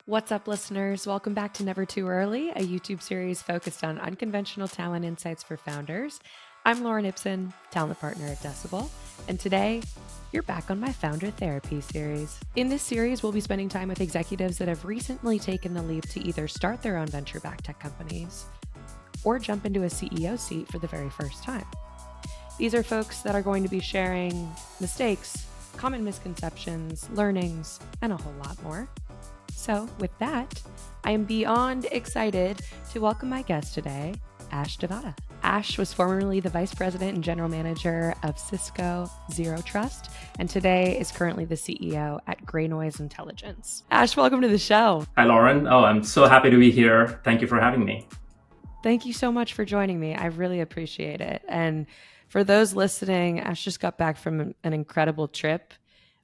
What's up, listeners? Welcome back to Never Too Early, a YouTube series focused on unconventional talent insights for founders. I'm Lauren Ipsen, talent partner at Decibel, and today you're back on my Founder Therapy series. In this series, we'll be spending time with executives that have recently taken the leap to either start their own venture-backed tech companies or jump into a CEO seat for the very first time. These are folks that are going to be sharing mistakes, common misconceptions, learnings, and a whole lot more. So with that, I am beyond excited to welcome my guest today, Ash Devata. Ash was formerly the Vice President and General Manager of Cisco Zero Trust, and today is currently the CEO at GreyNoise Intelligence. Ash, welcome to the show. Hi, Lauren. Oh, I'm so happy to be here. Thank you for having me. Thank you so much for joining me. I really appreciate it. And for those listening, Ash just got back from an incredible trip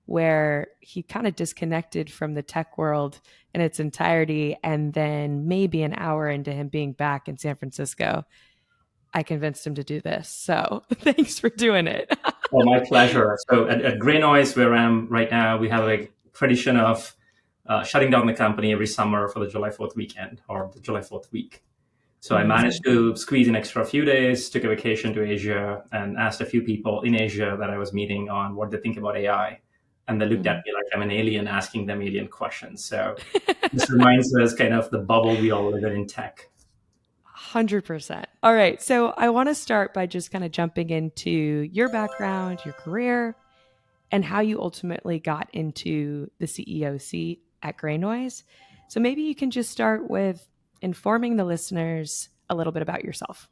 where he kind of disconnected from the tech world in its entirety. And then maybe an hour into him being back in San Francisco, I convinced him to do this. So thanks for doing it. Oh, my pleasure. So at GreyNoise, where I am right now, we have a tradition of shutting down the company every summer for the July 4th weekend or the July 4th week. So Amazing. I managed to squeeze an extra few days, took a vacation to Asia, and asked a few people in Asia that I was meeting on what they think about AI. And they looked at me like I'm an alien asking them alien questions. So this reminds us kind of the bubble we all live in tech. 100%. All right. So I want to start by just kind of jumping into your background, your career, and how you ultimately got into the CEO seat at GreyNoise. So maybe you can just start with informing the listeners a little bit about yourself.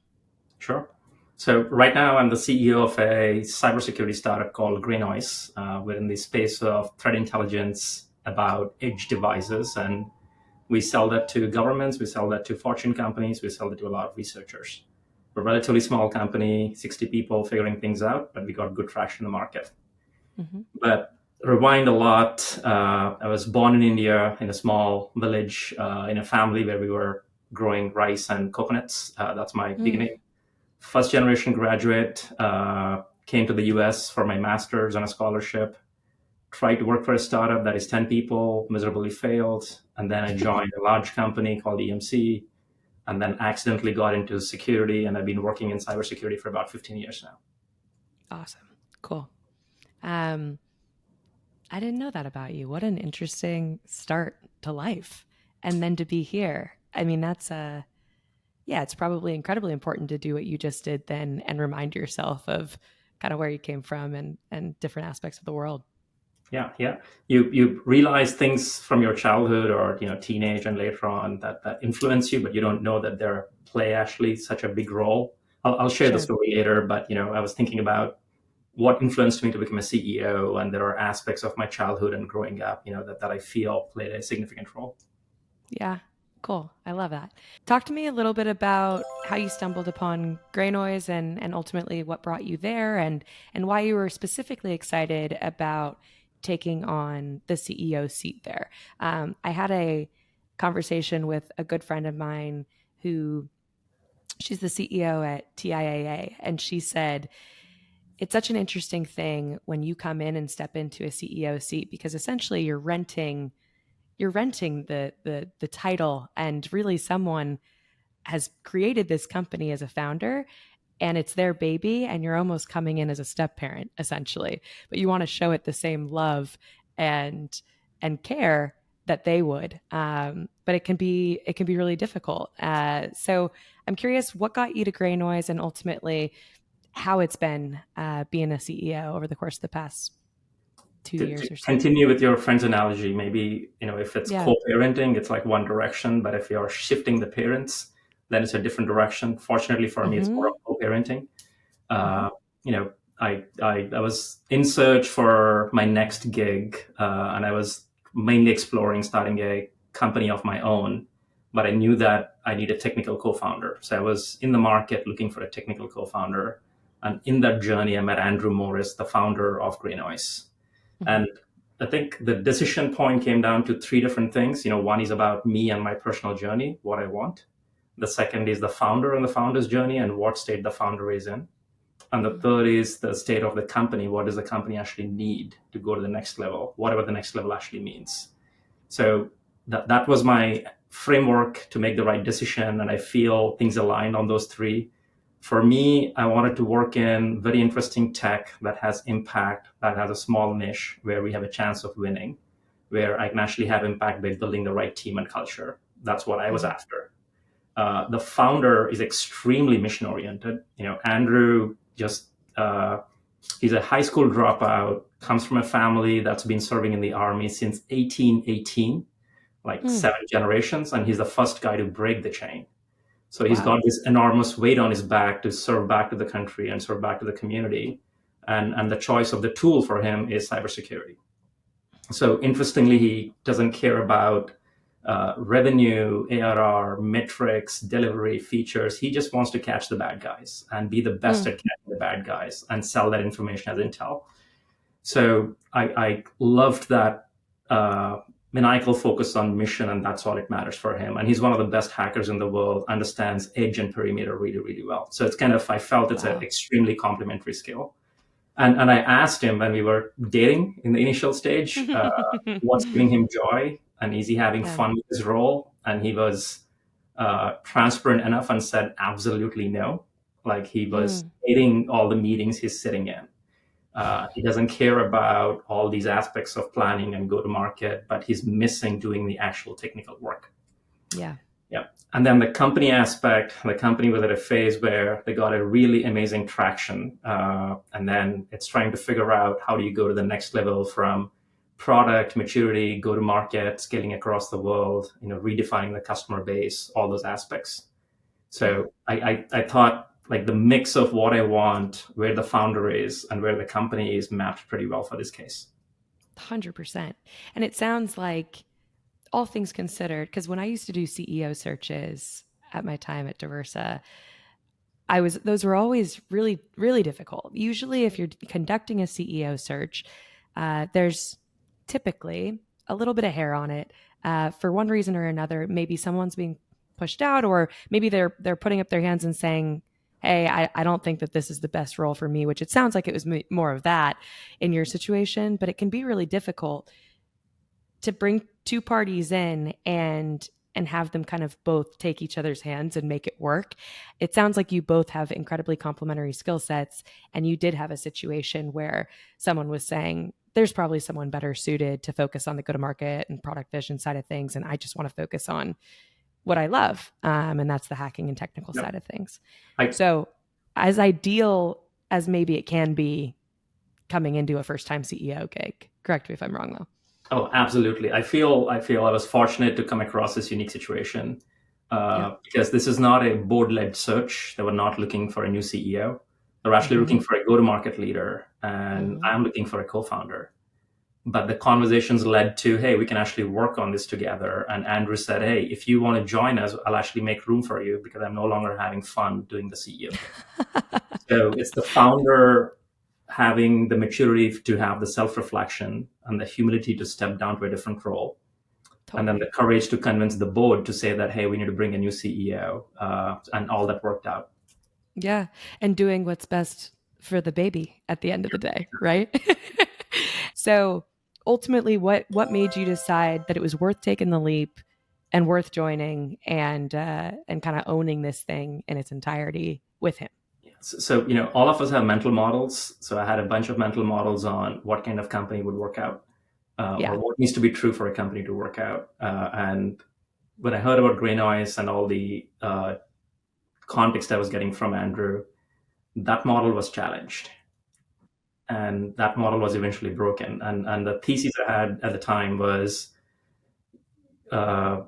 Sure. So right now, I'm the CEO of a cybersecurity startup called GreyNoise. We're in the space of threat intelligence about edge devices, and we sell that to governments, we sell that to Fortune companies, we sell it to a lot of researchers. We're a relatively small company, 60 people figuring things out, but we got good traction in the market. Mm-hmm. But rewind a lot. I was born in India in a small village in a family where we were growing rice and coconuts. That's my beginning. First generation graduate, came to the US for my master's on a scholarship, tried to work for a startup that is 10 people, miserably failed. And then I joined a large company called EMC, and then accidentally got into security. And I've been working in cybersecurity for about 15 years now. Awesome. Cool. I didn't know that about you. What an interesting start to life. And then to be here. I mean, that's it's probably incredibly important to do what you just did then and remind yourself of kind of where you came from and different aspects of the world. Yeah. You realize things from your childhood or teenage and later on that influence you, but you don't know that they play actually such a big role. I'll share the story later, but I was thinking about what influenced me to become a CEO, and there are aspects of my childhood and growing up, that I feel played a significant role. Yeah. Cool. I love that. Talk to me a little bit about how you stumbled upon GreyNoise and ultimately what brought you there and why you were specifically excited about taking on the CEO seat there. I had a conversation with a good friend of mine who she's the CEO at TIAA, and she said, it's such an interesting thing when you come in and step into a CEO seat because essentially you're renting the title, and really someone has created this company as a founder and it's their baby, and you're almost coming in as a step parent essentially, but you want to show it the same love and care that they would. But it can be really difficult. So I'm curious, what got you to GreyNoise and ultimately how it's been being a CEO over the course of the past 2 years or so. Continue with your friend's analogy. Maybe, if it's co-parenting, it's like one direction, but if you're shifting the parents, then it's a different direction. Fortunately for me, it's more of co-parenting. I was in search for my next gig, and I was mainly exploring starting a company of my own, but I knew that I need a technical co-founder. So I was in the market looking for a technical co-founder. And in that journey, I met Andrew Morris, the founder of GreyNoise. And I think the decision point came down to three different things. One is about me and my personal journey, what I want. The second is the founder and the founder's journey and what state the founder is in. And the third is the state of the company. What does the company actually need to go to the next level, whatever the next level actually means? So that was my framework to make the right decision, and I feel things aligned on those three. For me, I wanted to work in very interesting tech that has impact, that has a small niche where we have a chance of winning, where I can actually have impact by building the right team and culture. That's what I was Mm. after. The founder is extremely mission oriented. Andrew just he's a high school dropout, comes from a family that's been serving in the army since 1818, like Mm. 7 generations, and he's the first guy to break the chain. So he's Wow. got this enormous weight on his back to serve back to the country and serve back to the community. And the choice of the tool for him is cybersecurity. So interestingly, he doesn't care about revenue, ARR, metrics, delivery, features. He just wants to catch the bad guys and be the best Mm. at catching the bad guys and sell that information as intel. So I loved that maniacal focus on mission, and that's all it matters for him. And he's one of the best hackers in the world, understands edge and perimeter really, really well. So it's kind of, I felt it's an Wow. extremely complementary skill. And I asked him when we were dating in the initial stage, what's giving him joy and is he having Yeah. fun with his role? And he was transparent enough and said absolutely no. Like he was Mm. hating all the meetings he's sitting in. He doesn't care about all these aspects of planning and go to market, but he's missing doing the actual technical work. Yeah. Yeah. And then the company aspect, the company was at a phase where they got a really amazing traction. And then it's trying to figure out how do you go to the next level from product maturity, go to market, scaling across the world, redefining the customer base, all those aspects. Yeah. So I thought like the mix of what I want, where the founder is, and where the company is mapped pretty well for this case. 100%. And it sounds like, all things considered, because when I used to do CEO searches at my time at Diversa, those were always really, really difficult. Usually, if you're conducting a CEO search, there's typically a little bit of hair on it for one reason or another. Maybe someone's being pushed out, or maybe they're putting up their hands and saying, "Hey, I don't think that this is the best role for me." Which it sounds like it was more of that in your situation, but it can be really difficult to bring two parties in and have them kind of both take each other's hands and make it work. It sounds like you both have incredibly complementary skill sets, and you did have a situation where someone was saying there's probably someone better suited to focus on the go to market and product vision side of things, and I just want to focus on what I love, and that's the hacking and technical Yep. side of things. I, So as ideal as maybe it can be coming into a first time CEO gig, correct me if I'm wrong though. oh, absolutely. I feel I was fortunate to come across this unique situation Yeah. because this is not a board-led search. They were not looking for a new CEO. They're actually Mm-hmm. looking for a go-to-market leader, and Mm-hmm. I'm looking for a co-founder. But the conversations led to, hey, we can actually work on this together. And Andrew said, hey, if you want to join us, I'll actually make room for you because I'm no longer having fun doing the CEO thing. So it's the founder having the maturity to have the self-reflection and the humility to step down to a different role, and then the Totally. courage to convince the board to say that, hey, we need to bring a new CEO, and all that worked out. Yeah. And doing what's best for the baby at the end of the day, right? So ultimately what made you decide that it was worth taking the leap and worth joining and kind of owning this thing in its entirety with him? So, all of us have mental models. So I had a bunch of mental models on what kind of company would work out, or Yeah. what needs to be true for a company to work out. And when I heard about GreyNoise and all the context I was getting from Andrew, that model was challenged. And that model was eventually broken. And the thesis I had at the time was uh,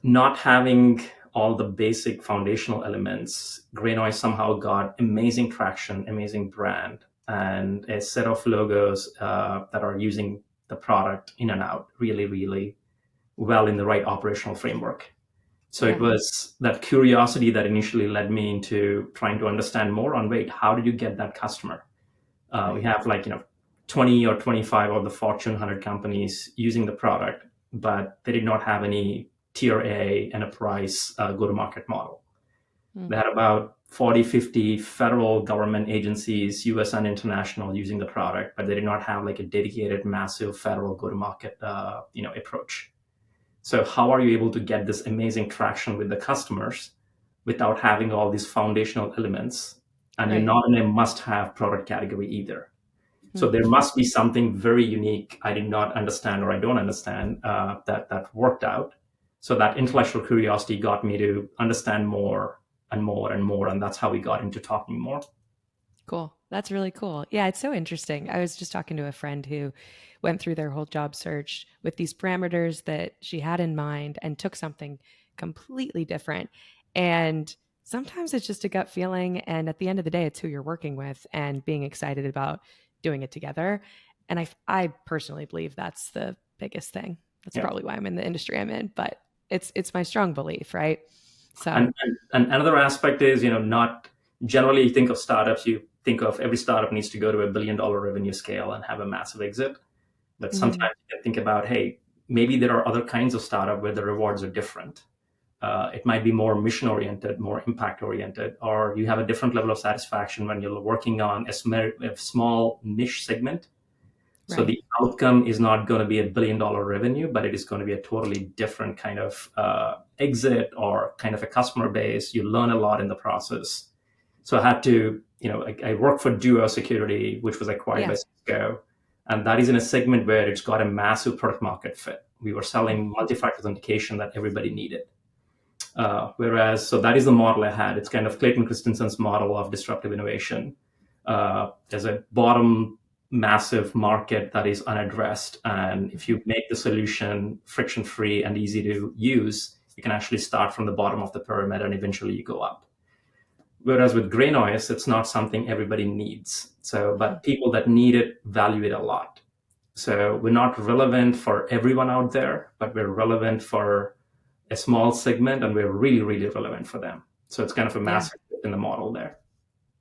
not having all the basic foundational elements. GreyNoise somehow got amazing traction, amazing brand, and a set of logos that are using the product in and out really, really well in the right operational framework. So it Yeah. was that curiosity that initially led me into trying to understand more on, wait, how did you get that customer? We Right. have 20 or 25 of the Fortune 100 companies using the product, but they did not have any tier A enterprise go-to-market model. Mm. They had about 40, 50 federal government agencies, US and international, using the product, but they did not have like a dedicated, massive federal go-to-market approach. So how are you able to get this amazing traction with the customers without having all these foundational elements? And you're Right. not in a must-have product category either. Hmm. So there must be something very unique I did not understand or I don't understand that worked out. So that intellectual curiosity got me to understand more and more and more, and that's how we got into talking more. Cool. That's really cool. Yeah, it's so interesting. I was just talking to a friend who went through their whole job search with these parameters that she had in mind and took something completely different. And sometimes it's just a gut feeling. And at the end of the day, it's who you're working with and being excited about doing it together. And I personally believe that's the biggest thing. That's Yeah. probably why I'm in the industry I'm in, but it's my strong belief, right? So, And another aspect is, not generally you think of startups, you think of every startup needs to go to $1 billion revenue scale and have a massive exit. But mhm, sometimes you can think about, hey, maybe there are other kinds of startup where the rewards are different. It might be more mission oriented, more impact oriented, or you have a different level of satisfaction when you're working on a small niche segment. So right. the outcome is not going to be $1 billion revenue, but it is going to be a totally different kind of exit or kind of a customer base. You learn a lot in the process. So I had to, I worked for Duo Security, which was acquired by Yeah. Cisco, and that is in a segment where it's got a massive product market fit. We were selling Mhm. multi-factor authentication that everybody needed. So that is the model I had. It's kind of Clayton Christensen's model of disruptive innovation. There's a bottom massive market that is unaddressed. And if you make the solution friction free and easy to use, you can actually start from the bottom of the pyramid and eventually you go up. Whereas with gray noise, it's not something everybody needs. So, Mhm. but people that need it value it a lot. So we're not relevant for everyone out there, but we're relevant for a small segment and we're really, really relevant for them. So it's kind of a Yeah. massive shift in the model there.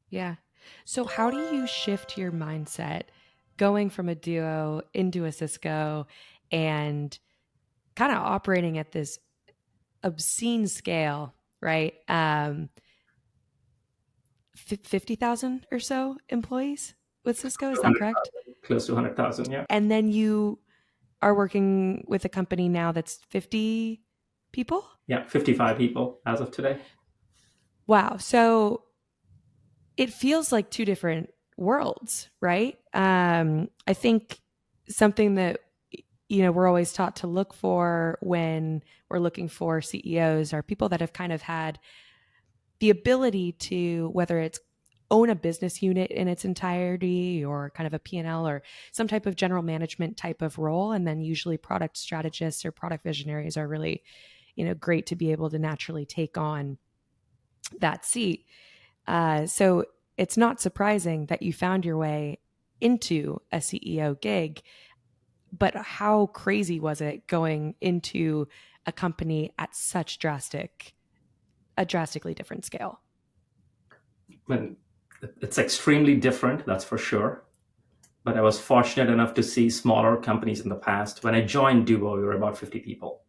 Yeah. So how do you shift your mindset going from a duo into a Cisco and kind of operating at this obscene scale, right? 50,000 or so employees with Cisco, is that correct? Close to 100,000, yeah. And then you are working with a company now that's 50 people? Yeah, 55 people as of today. Wow. So it feels like two different worlds, right? I think something that we're always taught to look for when we're looking for CEOs are people that have kind of had the ability to, whether it's own a business unit in its entirety or kind of a P&L or some type of general management type of role, and then usually product strategists or product visionaries are really great to be able to naturally take on that seat. So it's not surprising that you found your way into a CEO gig, but how crazy was it going into a company at a drastically different scale? And it's extremely different, that's for sure. But I was fortunate enough to see smaller companies in the past. When I joined Duo, we were about 50 people.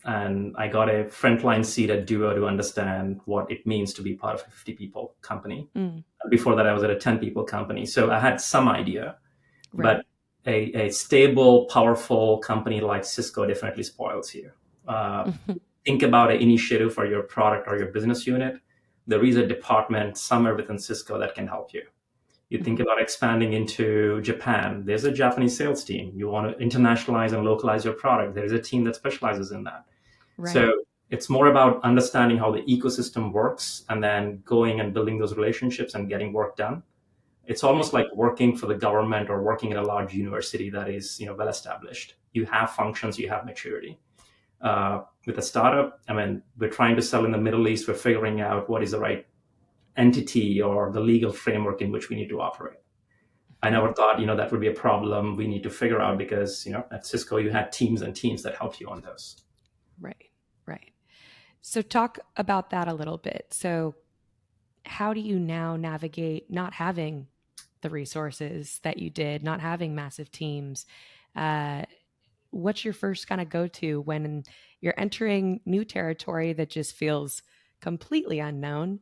And I got a frontline seat at Duo to understand what it means to be part of a 50 people company. Mm, Before that, I was at a 10 people company. So I had some idea, right. but a stable, powerful company like Cisco definitely spoils you. Uh, think about an initiative for your product or your business unit. There is a department somewhere within Cisco that can help you. You think about expanding into Japan, there's a Japanese sales team. You want to internationalize and localize your product, there is a team that specializes in that. Right. So it's more about understanding how the ecosystem works and then going and building those relationships and getting work done. It's almost like working for the government or working at a large university that is, well established. You have functions, you have maturity. With a startup, I mean, we're trying to sell in the Middle East. We're figuring out what is the right entity or the legal framework in which we need to operate. I never thought, that would be a problem we need to figure out because, at Cisco, you had teams and teams that helped you on those. Right. Right. So talk about that a little bit. So how do you now navigate not having the resources that you did, not having massive teams? Uh, what's your first kind of go to when you're entering new territory that just feels completely unknown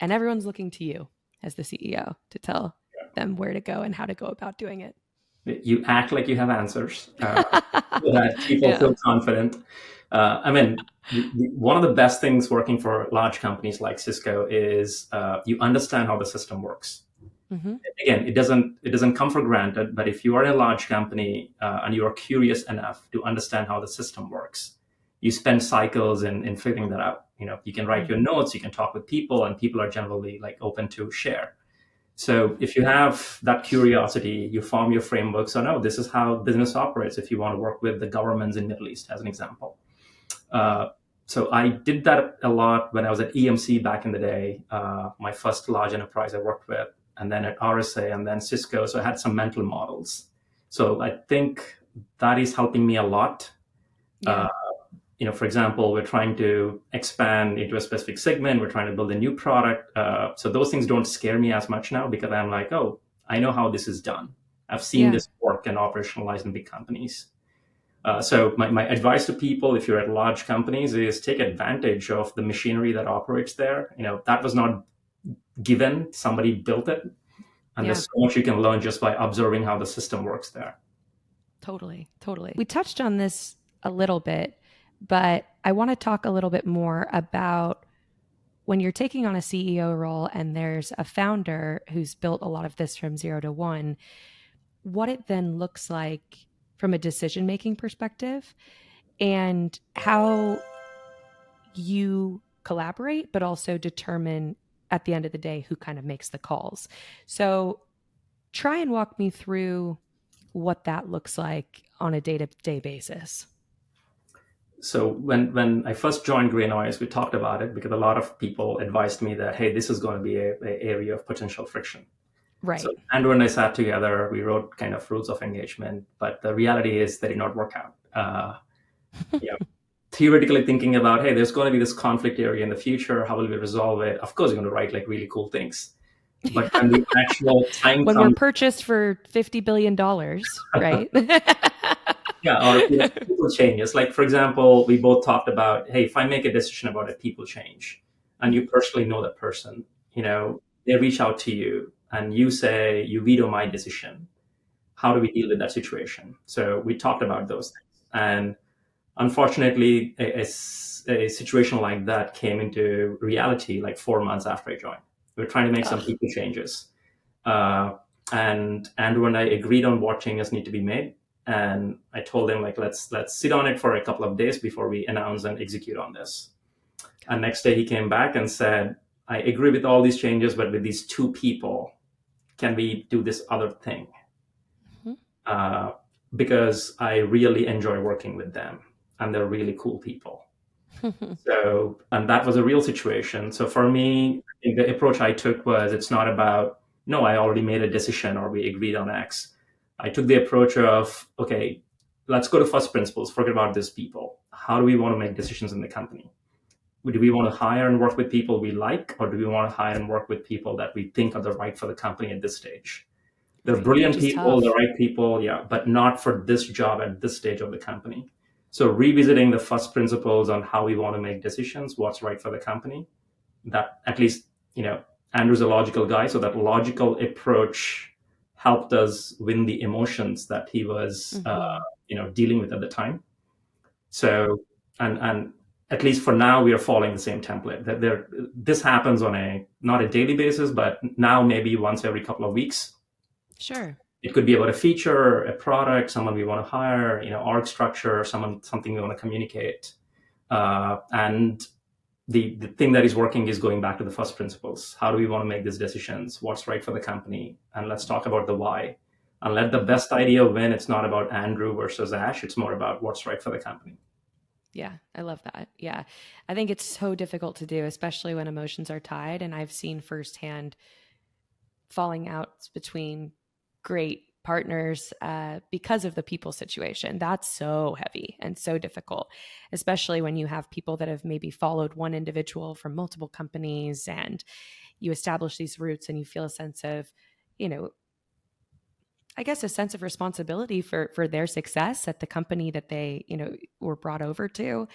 and everyone's looking to you as the CEO to tell them where to go and how to go about doing it? You act like you have answers, so that people Yeah. feel confident. I mean, one of the best things working for large companies like Cisco is you understand how the system works. Hmm. Again, it doesn't come for granted, but if you are in a large company and you are curious enough to understand how the system works, you spend cycles in figuring that out. You can write your notes, you can talk with people, and people are generally like open to share. So if you have that curiosity, you form your framework. So no, this is how business operates. If you want to work with the governments in Middle East, as an example. Uh, so I did that a lot when I was at EMC back in the day. My first large enterprise I worked with, and then at RSA, and then Cisco. So I had some mental models. So I think that is helping me a lot. Yeah. Uh, for example, we're trying to expand into a specific segment. We're trying to build a new product. So those things don't scare me as much now because I'm like, oh, I know how this is done. I've seen Yeah. this work and operationalized in big companies. So my advice to people, if you're at large companies, is take advantage of the machinery that operates there. That was not given; somebody built it, and Yeah. there's so much you can learn just by observing how the system works there. Totally. Totally. We touched on this a little bit, but I want to talk a little bit more about when you're taking on a CEO role and there's a founder who's built a lot of this from 0 to 1, what it then looks like from a decision making perspective and how you collaborate, but also determine at the end of the day who kind of makes the calls. So try and walk me through what that looks like on a day to day basis. So when I first joined GreyNoise, we talked about it because a lot of people advised me that hey, this is going to be a area of potential friction. So Right. Andrew and I sat together. We wrote kind of rules of engagement, but the reality is they did not work out. Yeah, theoretically thinking about hey, there's going to be this conflict area in the future. How will we resolve it? Of course, you're going to write like really cool things, but when the actual time When we're comes, purchased for $50 billion, right? yeah, or people changes. Like for example, we both talked about hey, if I make a decision about a people change, and you Mhm. personally know that person, they reach out to you and you say you veto my decision. How do we deal with that situation? So we talked about those things. And unfortunately, a situation like that came into reality like 4 months after I joined. We were trying to make some Ugh. people changes. Uh, and Andrew and I agreed on what changes need to be made. And I told him like let's sit on it for a couple of days before we announce and execute on this. And next day he came back and said, I agree with all these changes, but with these two people, can we do this other thing? Mhm. uh, because I really enjoy working with them and they're really cool people. So, and that was a real situation. So for me, I think the approach I took was it's not about, no, I already made a decision or we agreed on X. I took the approach of, okay, let's go to first principles, forget about these people. How do we want to make decisions in the company? Do we want to hire and work with people we like, or do we want to hire and work with people that we think are the right for the company at this stage? They're Right. Which brilliant is people, the tough. right people, yeah, but not for this job at this stage of the company. So revisiting the first principles on how we want to make decisions, what's right for the company, that at least, Andrew's a logical guy, so that logical approach helped us win the emotions that he was, Hmm. dealing with at the time. So, and at least for now, we are following the same template. That this happens on a not a daily basis, but now maybe once every couple of weeks. Sure. It could be about a feature, a product, someone we want to hire, org structure, something we want to communicate. And the thing that is working is going back to the first principles. How do we want to make these decisions? What's right for the company? And let's talk about the why. And let the Hmm. best idea win. It's not about Andrew versus Ash. It's more about what's right for the company. Yeah, I love that. Yeah. I think it's so difficult to do, especially when emotions are tied. And I've seen firsthand falling outs between great partners because of the people situation. That's so heavy and so difficult, especially when you have people that have maybe followed one individual from multiple companies and you establish these roots and you feel a sense of, you know, I guess a sense of responsibility for their success at the company that they, were brought over to.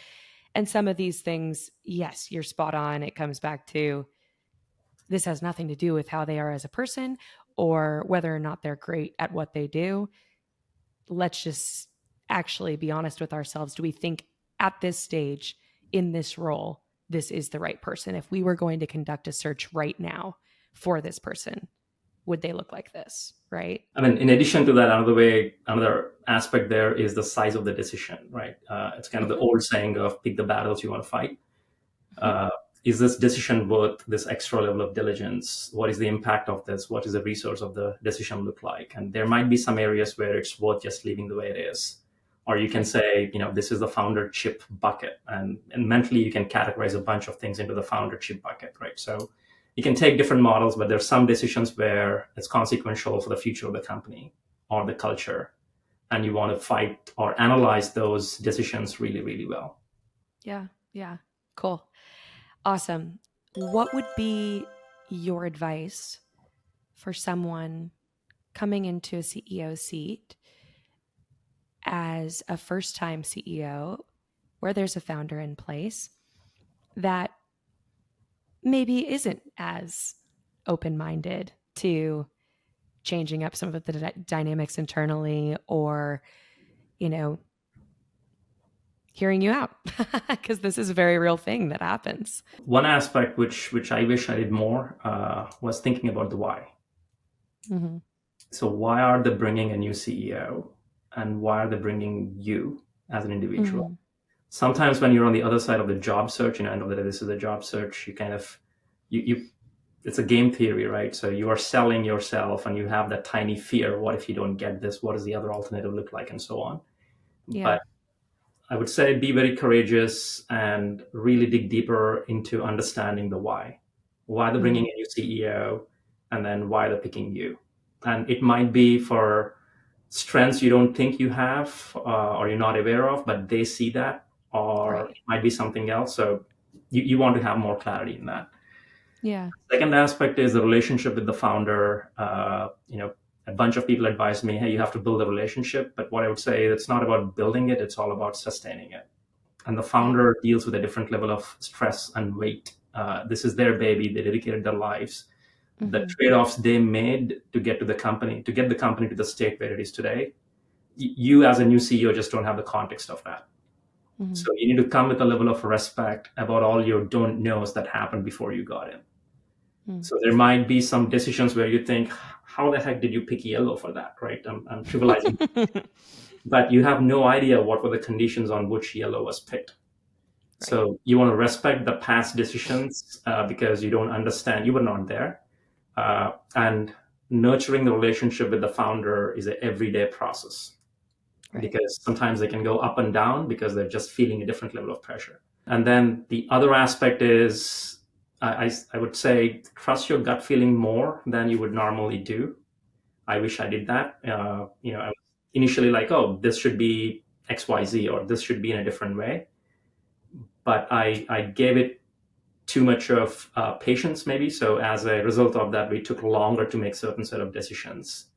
And some of these things, yes, you're spot on. It comes back to this has nothing to do with how they are as a person or whether or not they're great at what they do. let's just actually be honest with ourselves. Do we think at this stage in this role, this is the right person? If we were going to conduct a search right now for this person, would they look like this? Right. I mean, in addition to that, another aspect there is the size of the decision, right? It's kind of the Mm-hmm. old saying of pick the battles you want to fight. Mm-hmm. Uh, is this decision worth this extra level of diligence? What is the impact of this? What is the resource of the decision look like? And there might be some areas where it's worth just leaving the way it is. Or you can Right. say, this is the founder chip bucket. And mentally, you can categorize a bunch of things into the founder chip bucket, right? So you can take different models, but there's some decisions where it's consequential for the future of the company or the culture. And you want to fight or analyze those decisions really, really well. Yeah. Yeah. Cool. Awesome. What would be your advice for someone coming into a CEO seat as a first time CEO where there's a founder in place that maybe isn't as open minded to changing up some of the dynamics internally, or, you know, hearing you out? Because this is a very real thing that happens. One aspect which I wish I did more was thinking about the why. Mm-hmm. So why are they bringing a new CEO, and why are they bringing you as an individual? Mm-hmm. Sometimes when you're on the other side of the job search, I know that this is a job search, you kind of you it's a game theory, right? So you are selling yourself, and you have that tiny fear: what if you don't get this? What does the other alternative look like, and so on. Yeah. But I would say be very courageous and really dig deeper into understanding the why. Why they're Mm-hmm. bringing a new CEO, and then why they're picking you. And it might be for strengths you don't think you have, or you're not aware of, but they see that, or Right. it might be something else. So you want to have more clarity in that. Yeah. Second aspect is the relationship with the founder. A bunch of people advise me, hey, you have to build a relationship. But what I would say, it's not about building it, it's all about sustaining it. And the Yeah. founder deals with a different level of stress and weight. This is their baby, they dedicated their lives. The Mm-hmm. trade-offs they made to get the company to the state where it is today, you as a new CEO just don't have the context of that. Mm-hmm. So you need to come with a level of respect about all your don't knows that happened before you got in. So there might be some decisions where you think, how the heck did you pick yellow for that, right? I'm trivializing, Mm-hmm. but you have no idea what were the conditions on which yellow was picked. Right. So you want to respect the past decisions, because you don't understand, you were not there. And nurturing the relationship with the founder is an everyday process, Right. because sometimes they can go up and down because they're just feeling a different level of pressure. And then the other aspect is, I would say, trust your gut feeling more than you would normally do. I wish I did that. I was initially like, oh, this should be XYZ, or this should be in a different way. But I gave it too much of patience, maybe. So as a result of that, we took longer to make certain set of decisions.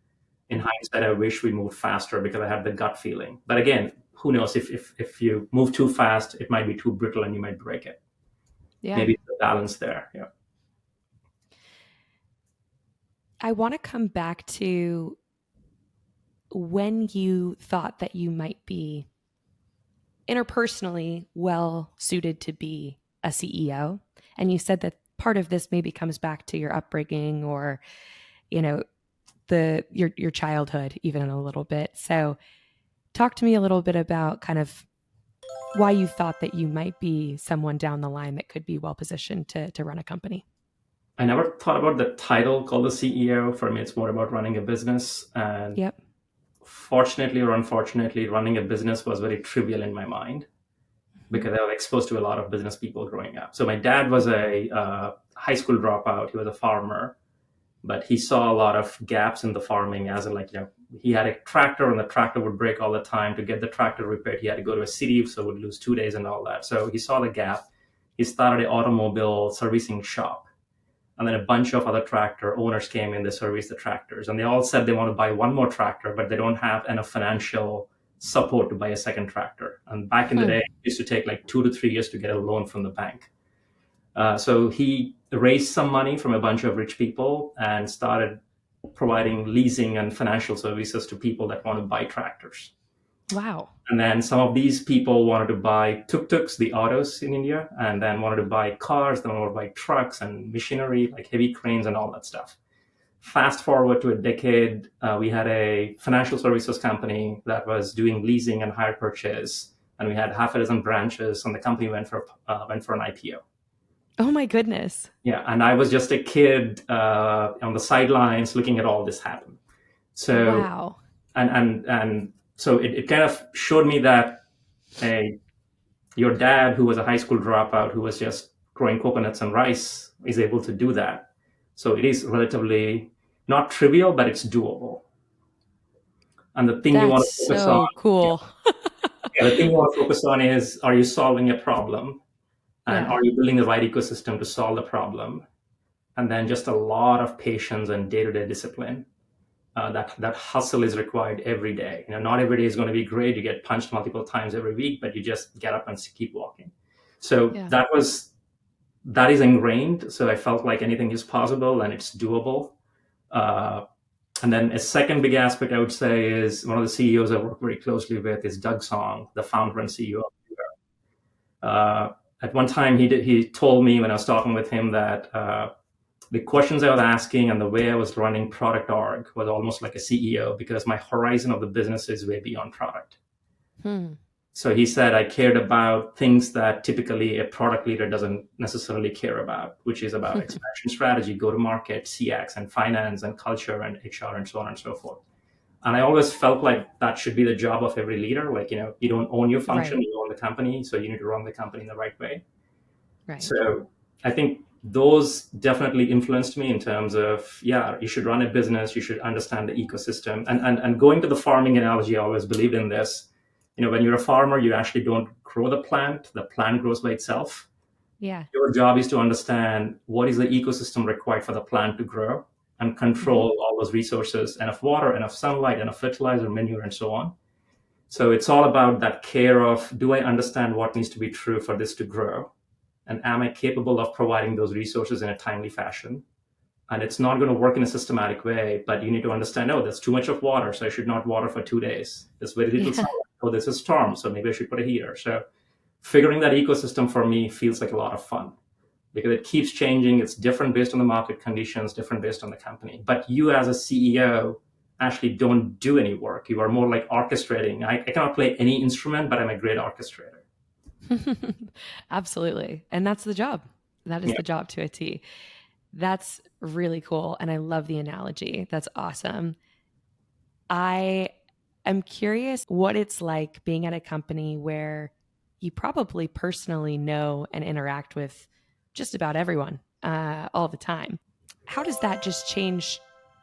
In hindsight, I wish we moved faster because I had the gut feeling. But again, who knows? If you move too fast, it might be too brittle and you might break it. Yeah. Maybe the balance there. Yeah. I want to come back to when you thought that you might be interpersonally well suited to be a CEO. And you said that part of this maybe comes back to your upbringing, or, you know, your childhood even a little bit. So talk to me a little bit about kind of why you thought that you might be someone down the line that could be well positioned to run a company. I never thought about the title called the CEO. For me, it's more about running a business. And Yep. fortunately or unfortunately, running a business was very trivial in my mind Mm-hmm. because I was exposed to a lot of business people growing up. So my dad was a high school dropout. He was a farmer, but he saw a lot of gaps in the farming, as in, like, he had a tractor and the tractor would break all the time. To get the tractor repaired, he had to go to a city, so would lose 2 days and all that. So he saw the gap. He started an automobile servicing shop. And then a bunch of other tractor owners came in, they service the tractors. And they all said they want to buy one more tractor, but they don't have enough financial support to buy a second tractor. And back in the day, Hmm. it used to take like 2 to 3 years to get a loan from the bank. So he raised some money from a bunch of rich people and started providing leasing and financial services to people that want to buy tractors. Wow. And then some of these people wanted to buy tuk-tuks, the autos in India, and then wanted to buy cars, then wanted to buy trucks and machinery, like heavy cranes and all that stuff. Fast forward to a decade, we had a financial services company that was doing leasing and hire purchase, and we had half a dozen branches, and the company went for an IPO. Oh my goodness. Yeah, and I was just a kid on the sidelines looking at all this happen. So Wow. and so it kind of showed me that a your dad, who was a high school dropout, who was just growing coconuts and rice, is able to do that. So it is relatively not trivial, but it's doable. And the thing you want That's to focus on, so yeah, cool. yeah, the thing you want to focus on is, are you solving a problem, and Yeah. are you building the right ecosystem to solve the problem? And then just a lot of patience and day-to-day discipline. That hustle is required every day. Not every day is going to be great. You get punched multiple times every week, but you just get up and keep walking. So Yeah. that is ingrained. So I felt like anything is possible and it's doable. Uh, and then a second big aspect I would say is one of the CEOs I work very closely with is Doug Song, the founder and CEO of at one time he told me when I was talking with him that the questions I was asking and the way I was running product org was almost like a CEO, because my horizon of the business is way beyond product. Hmm. So he said I cared about things that typically a product leader doesn't necessarily care about, which is about expansion strategy, go to market, CX, and finance, and culture, and HR, and so on and so forth. And I always felt like that should be the job of every leader. Like, you don't own your function, Right. you own the company, so you need to run the company in the right way. Right. So I think those definitely influenced me in terms of, yeah, you should run a business, you should understand the ecosystem. And going to the farming analogy, I always believed in this. When you're a farmer, you actually don't grow the plant grows by itself. Yeah. Your job is to understand what is the ecosystem required for the plant to grow and Hmm. control all those resources, enough water, enough sunlight, enough fertilizer, manure, and so on. So it's all about that care of, do I understand what needs to be true for this to grow? And am I capable of providing those resources in a timely fashion? And it's not going to work in a systematic way, but you need to understand, oh, there's too much of water, so I should not water for 2 days. There's very little Yeah. sunlight. Oh, there's a storm, so maybe I should put a heater. So figuring that ecosystem for me feels like a lot of fun, because it keeps changing. It's different based on the market conditions, different based on the company. But you as a CEO actually don't do any work. You are more like orchestrating. I cannot play any instrument, but I'm a great orchestrator. Absolutely. And that's the job. That is Yeah. the job to a T. That's really cool. And I love the analogy. That's awesome. I am curious what it's like being at a company where you probably personally know and interact with just about everyone all the time. How does that just change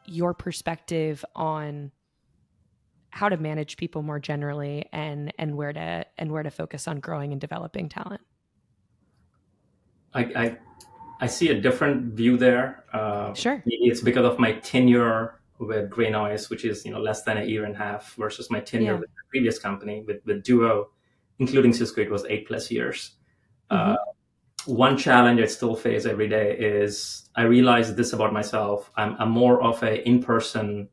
your perspective on how to manage people more generally and where to focus on growing and developing talent? I, I, I see a different view there. Sure. Maybe it's because of my tenure with GreyNoise, which is less than a year and a half, versus my tenure Yeah. with the previous company with Duo, including Cisco. It was 8+ years. Uh, Hmm. One challenge I still face every day is I realize this about myself. I'm more of a in-person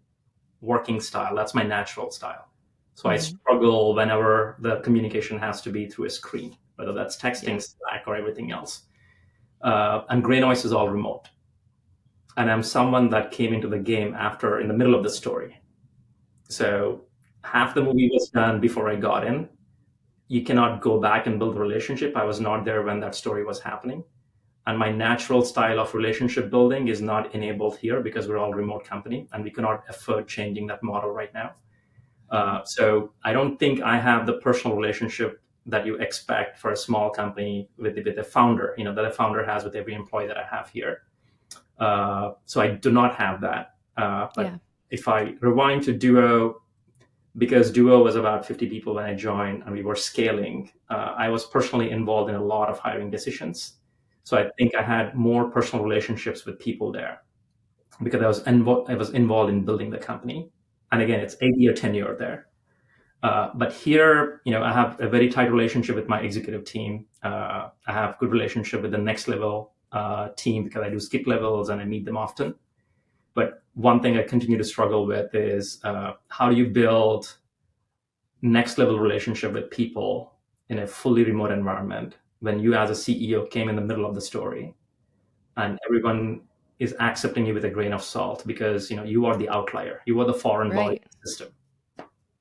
working style. That's my natural style. So I Hmm. struggle whenever the communication has to be through a screen, whether that's Yeah. texting, Slack, or everything else. And GreyNoise is all remote. And I'm someone that came into the game after, in the middle of the story. So half the movie was done before I got in. You cannot go back and build a relationship. I was not there when that story was happening. And my natural style of relationship building is not enabled here because we're all remote company and we cannot afford changing that model right now. So I don't think I have the personal relationship that you expect for a small company with a founder, that a founder has with every employee that I have here. So I do not have that. But Yeah. if I rewind to Duo, because Duo was about 50 people when I joined and we were scaling, I was personally involved in a lot of hiring decisions. So I think I had more personal relationships with people there because I was involved in building the company. And again, it's 8-year tenure there. But here, I have a very tight relationship with my executive team. I have good relationship with the next level team because I do skip levels and I meet them often. But one thing I continue to struggle with is how do you build next level relationship with people in a fully remote environment when you as a CEO came in the middle of the story and everyone is accepting you with a grain of salt because you are the outlier, you are the foreign body Right. in the system.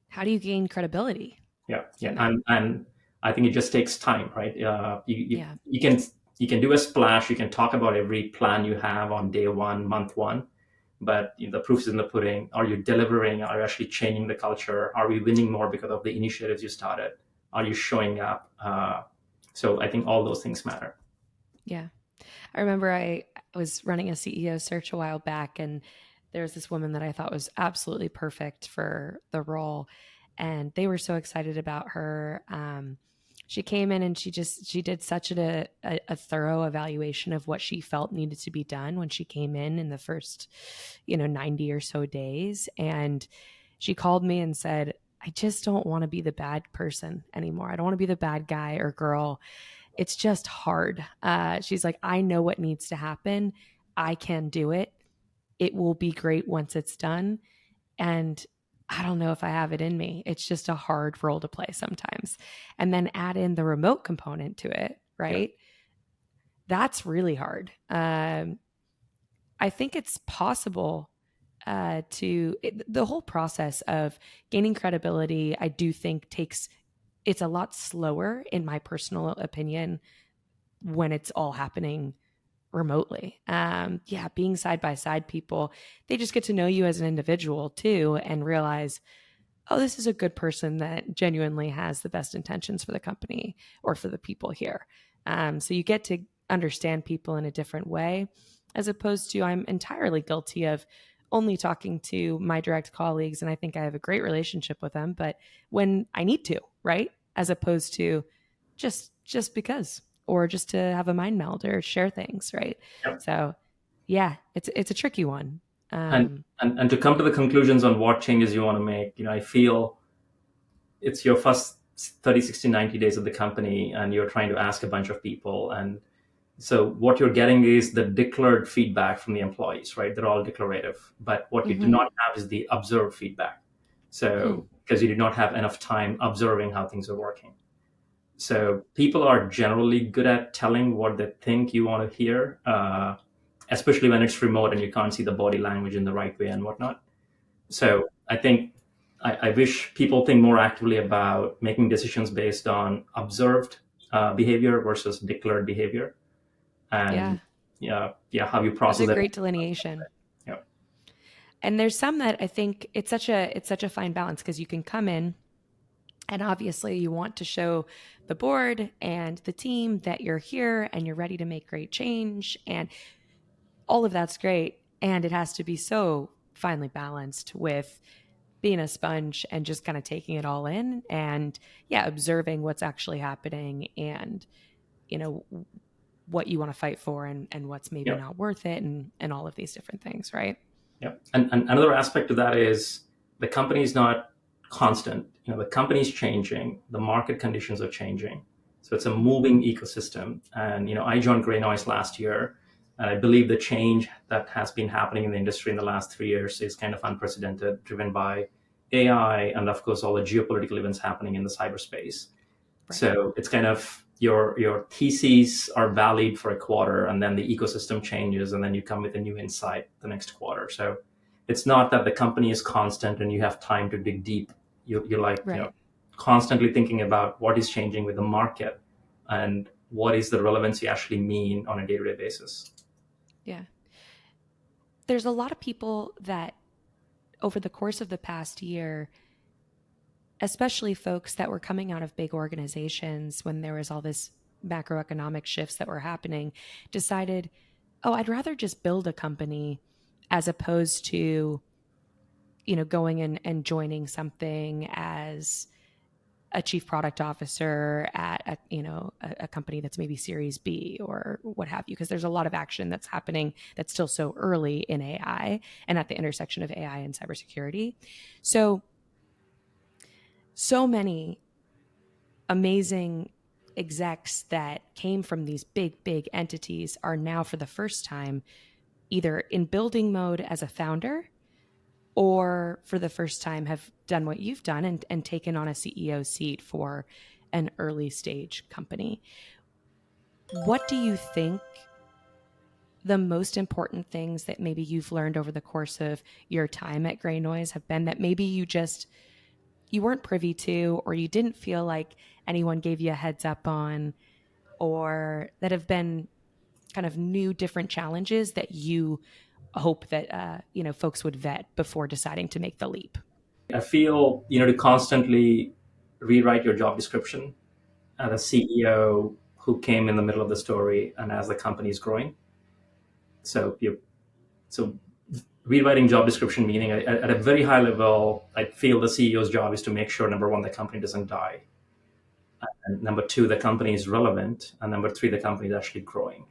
How do you gain credibility Yeah, yeah, from that? and I think it just takes time, right? Yeah. You can do a splash, you can talk about every plan you have on day one, month one, but the proof is in the pudding. Are you delivering? Are you actually changing the culture? Are we winning more because of the initiatives you started? Are you showing up? So I think all those things matter. Yeah. I remember I was running a CEO search a while back, and there was this woman that I thought was absolutely perfect for the role. And they were so excited about her. She came in and she did such a thorough evaluation of what she felt needed to be done when she came in the first, 90 or so days. And she called me and said, I just don't want to be the bad person anymore. I don't want to be the bad guy or girl. It's just hard. She's like, I know what needs to happen. I can do it. It will be great once it's done. And I don't know if I have it in me. It's just a hard role to play sometimes. And then add in the remote component to it, Yeah, right? That's really hard. I think it's possible the whole process of gaining credibility, I do think it's a lot slower, in my personal opinion, when it's all happening remotely. Yeah, being side by side people, they just get to know you as an individual too and realize, oh, this is a good person that genuinely has the best intentions for the company or for the people here. So you get to understand people in a different way, as opposed to I'm entirely guilty of only talking to my direct colleagues. And I think I have a great relationship with them, but when I need to, right? As opposed to just because, or just to have a mind meld or share things, right? yeah. So yeah, it's a tricky one. And, Um, and to come to the conclusions on what changes you want to make, I feel it's your first 30, 60, 90 days of the company and you're trying to ask a bunch of people. And so what you're getting is the declared feedback from the employees, right? They're all declarative. But what you do mhm. not have is the observed feedback. Hmm. So because you did not have enough time observing how things are working. So people are generally good at telling what they think you want to hear, especially when it's remote and you can't see the body language in the right way and whatnot. So I think I wish people think more actively about making decisions based on observed behavior versus declared behavior, and Yeah. yeah, how you That's a process it. great delineation. Yeah, And there's some that I think it's such a fine balance because you can come in and obviously you want to show the board and the team that you're here and you're ready to make great change, and all of that's great, and it has to be so finely balanced with being a sponge and just kind of taking it all in and yeah, observing what's actually happening and you know what you want to fight for and what's maybe yeah, not worth it and all of these different things, right? yeah. And another aspect of that is the company is not constant. The company is changing, the market conditions are changing, so it's a moving ecosystem. And I joined GreyNoise last year, and I believe the change that has been happening in the industry in the last 3 years is kind of unprecedented, driven by AI and of course all the geopolitical events happening in the cyberspace. Right. So it's kind of your theses are valid for a quarter, and then the ecosystem changes, and then you come with a new insight the next quarter. So it's not that the company is constant and you have time to dig deep. You're like Right. constantly thinking about what is changing with the market and what is the relevance you actually mean on a day-to-day basis. Yeah. There's a lot of people that over the course of the past year, especially folks that were coming out of big organizations when there was all this macroeconomic shifts that were happening, decided, oh, I'd rather just build a company as opposed to, going in and joining something as a chief product officer at a company that's maybe series B or what have you, because there's a lot of action that's happening that's still so early in AI and at the intersection of AI and cybersecurity. So many amazing execs that came from these big entities are now for the first time either in building mode as a founder or for the first time have done what you've done and taken on a CEO seat for an early stage company. What do you think the most important things that maybe you've learned over the course of your time at GreyNoise have been that maybe you weren't privy to, or you didn't feel like anyone gave you a heads up on, or that have been kind of new, different challenges that you hope that folks would vet before deciding to make the leap? I feel, to constantly rewrite your job description as a CEO who came in the middle of the story and as the company is growing. So so rewriting job description, meaning at a very high level, I feel the CEO's job is to make sure, number one, the company doesn't die. And number two, the company is relevant. And number three, the company is actually growing.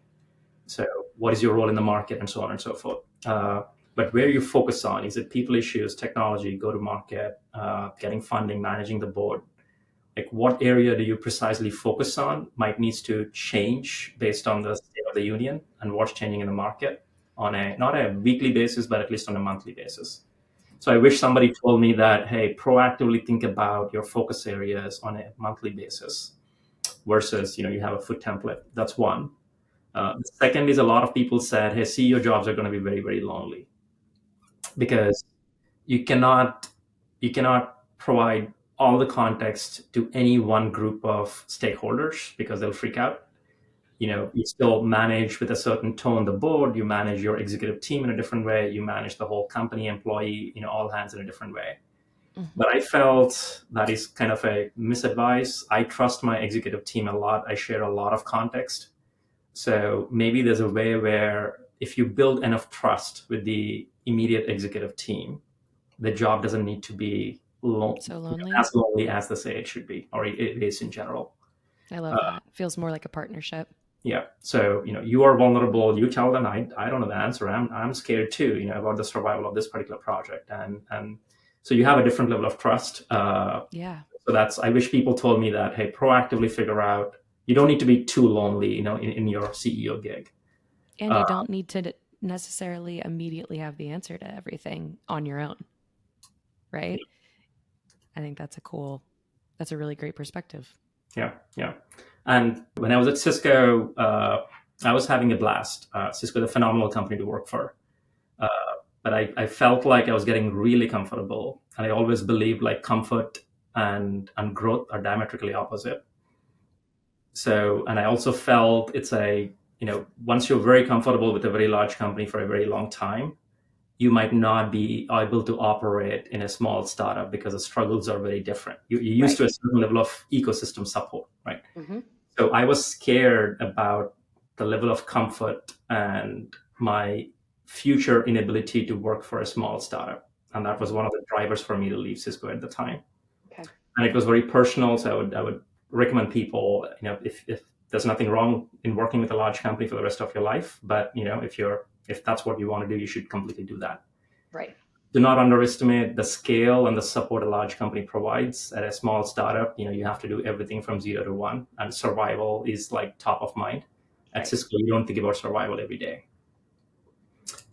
So what is your role in the market and so on and so forth. But where you focus on, is it people issues, technology, go to market, getting funding, managing the board? Like what area do you precisely focus on might needs to change based on the state of the union and what's changing in the market on not a weekly basis, but at least on a monthly basis. So I wish somebody told me that, hey, proactively think about your focus areas on a monthly basis versus, you have a foot template. That's one. The second is a lot of people said, hey, CEO jobs are going to be very, very lonely because you cannot provide all the context to any one group of stakeholders because they'll freak out. You still manage with a certain tone the board, you manage your executive team in a different way, you manage the whole company employee, all hands in a different way. Mhm. But I felt that is kind of a misadvice. I trust my executive team a lot. I share a lot of context. So maybe there's a way where if you build enough trust with the immediate executive team, the job doesn't need to be So lonely. as lonely as they say it should be, or it is in general. I love Uh, that. Feels more like a partnership. yeah. So, you are vulnerable. You tell them, I don't know the answer. I'm scared too, about the survival of this particular project. And so you have a different level of trust. Yeah. So I wish people told me that, hey, proactively figure out, you don't need to be too lonely, in your CEO gig. And Uh, you don't need to necessarily immediately have the answer to everything on your own, right? I think that's a really great perspective. yeah. Yeah. And when I was at Cisco, I was having a blast. Cisco is a phenomenal company to work for. Uh, but I felt like I was getting really comfortable. And I always believed like comfort and growth are diametrically opposite. So, and I also felt once you're very comfortable with a very large company for a very long time, you might not be able to operate in a small startup because the struggles are very different. You're used Right. to a certain level of ecosystem support, right? Mm-hmm. So I was scared about the level of comfort and my future inability to work for a small startup. And that was one of the drivers for me to leave Cisco at the time. Okay. And it was very personal. So I would recommend people, if there's nothing wrong in working with a large company for the rest of your life, but if that's what you want to do, you should completely do that. Right. Do not underestimate the scale and the support a large company provides. At a small startup, you have to do everything from 0 to 1, and survival is like top of mind. At Right. Cisco, you don't think about survival every day.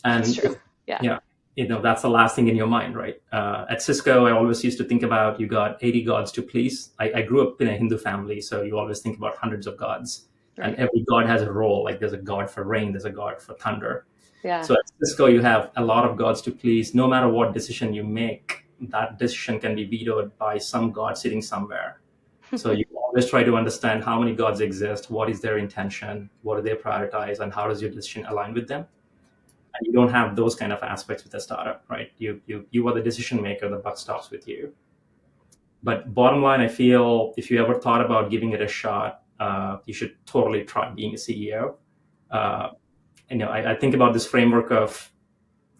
That's And true. Yeah. yeah, that's the last thing in your mind, right? At Cisco, I always used to think about you got 80 gods to please. I grew up in a Hindu family, so you always think about hundreds of gods, and Right. every god has a role. Like there's a god for rain, there's a god for thunder. Yeah. So at Cisco, you have a lot of gods to please. No matter what decision you make, that decision can be vetoed by some god sitting somewhere. So you always try to understand how many gods exist, what is their intention, what do they prioritize, and how does your decision align with them. And you don't have those kind of aspects with a startup, right? You are the decision maker, the buck stops with you. But bottom line, I feel if you ever thought about giving it a shot, you should totally try being a CEO. Uh, I think about this framework of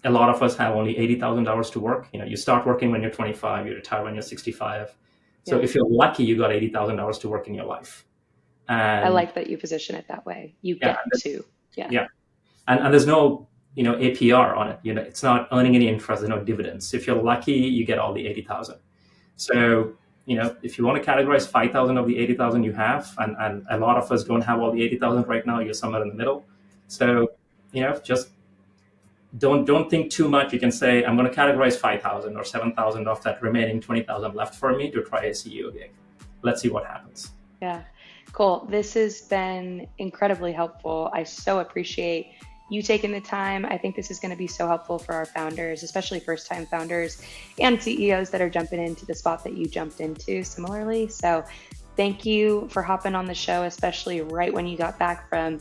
a lot of us have only 80,000 hours to work. You start working when you're 25, you retire when you're 65. So Yeah. if you're lucky, you got 80,000 hours to work in your life. I And like that you position it that way. You yeah, get to. Yeah. yeah. And there's no, APR on it. It's not earning any interest, there's no dividends. If you're lucky, you get all the 80,000. So, if you want to categorize 5,000 of the 80,000 you have, and a lot of us don't have all the 80,000 right now, you're somewhere in the middle. So, just don't think too much. You can say, I'm going to categorize 5,000 or 7,000 of that remaining 20,000 left for me to try a CEO gig. Let's see what happens. Yeah, cool. This has been incredibly helpful. I so appreciate you taking the time. I think this is going to be so helpful for our founders, especially first time founders and CEOs that are jumping into the spot that you jumped into similarly. So thank you for hopping on the show, especially right when you got back from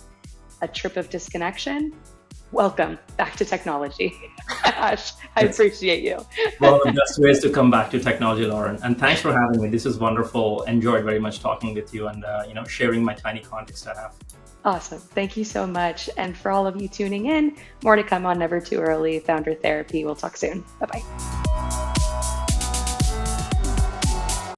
a trip of disconnection. Welcome back to technology. Ash, I appreciate you. One of the best ways to come back to technology, Lauren. And thanks for having me. This is wonderful. Enjoyed very much talking with you and sharing my tiny context I have. Awesome. Thank you so much. And for all of you tuning in, more to come on Never Too Early Founder Therapy. We'll talk soon. Bye-bye.